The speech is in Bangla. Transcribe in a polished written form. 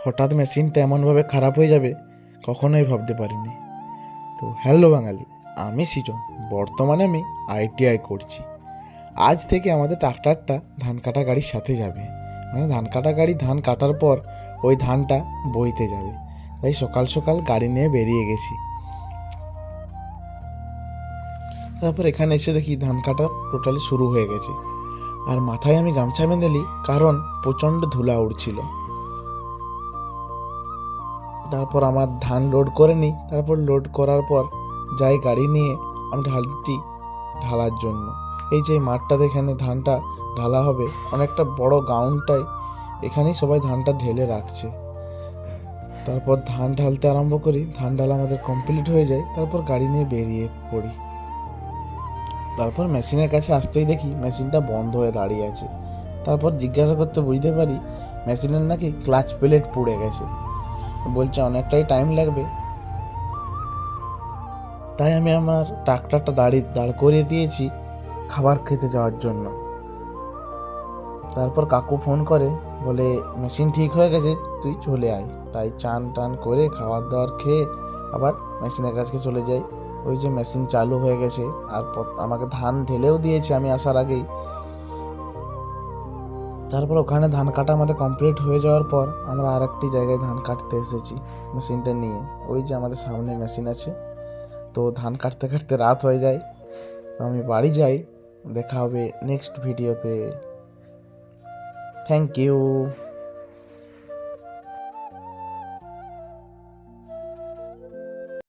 হঠাৎ মেশিনটা এমনভাবে খারাপ হয়ে যাবে কখনোই ভাবতে পারিনি। তো হ্যালো বাঙালি, আমি সৃজন। বর্তমানে আমি ITI করছি। আজ থেকে আমাদের ট্রাক্টরটা ধান কাটা গাড়ির সাথে যাবে। মানে ধান কাটা গাড়ি ধান কাটার পর ওই ধানটা বইতে যাবে। তাই সকাল সকাল গাড়ি নিয়ে বেরিয়ে গেছি। তারপর এখানে এসে দেখি ধান কাটা টোটালি শুরু হয়ে গেছে। আর মাথায় আমি গামছা বেঁধে নিই, কারণ প্রচণ্ড ধুলা উড়ছিল। তারপর আমার ধান লোড করে নিই। তারপর লোড করার পর যাই গাড়ি নিয়ে আমি ঢালার জন্য। এই যে মাঠটা এখানে ধানটা ঢালা হবে, অনেকটা বড় গ্রাউন্ডটাই এখানেই সবাই ধানটা ঢেলে রাখছে। তারপর ধান ঢালতে আরম্ভ করি। ধান ঢালা আমাদের কমপ্লিট হয়ে যায়। তারপর গাড়ি নিয়ে বেরিয়ে পড়ি। তারপর মেশিনের কাছে আসতেই দেখি মেশিনটা বন্ধ হয়ে দাঁড়িয়ে আছে। তারপর জিজ্ঞাসা করতে বুঝতে পারি মেশিনের নাকি ক্লাচ প্লেট পুড়ে গেছে। বলছে অনেকটাই টাইম লাগবে। তাই আমি আমার ট্রাক্টরটা দাঁড় করিয়ে দিয়েছি খাবার খেতে যাওয়ার জন্য। তারপর কাকু ফোন করে, বলে মেশিন ঠিক হয়ে গেছে, তুই চলে আয়। তাই চান টান করে খাবার দাবার খেয়ে আবার মেশিনের কাছে চলে যাই। ওই যে মেশিন চালু হয়ে গেছে, আর আমাকে ধান ঢেলেও দিয়েছে আমি আসার আগেই। তারপর ওখানে ধান কাটা আমাদের কমপ্লিট হয়ে যাওয়ার পর আমরা আর একটি জায়গায় ধান কাটতে এসেছি মেশিনটা নিয়ে। ওই যে আমাদের সামনে মেশিন আছে। তো ধান কাটতে কাটতে রাত হয়ে যায়। আমি বাড়ি যাই। দেখা হবে নেক্সট ভিডিওতে। Thank you.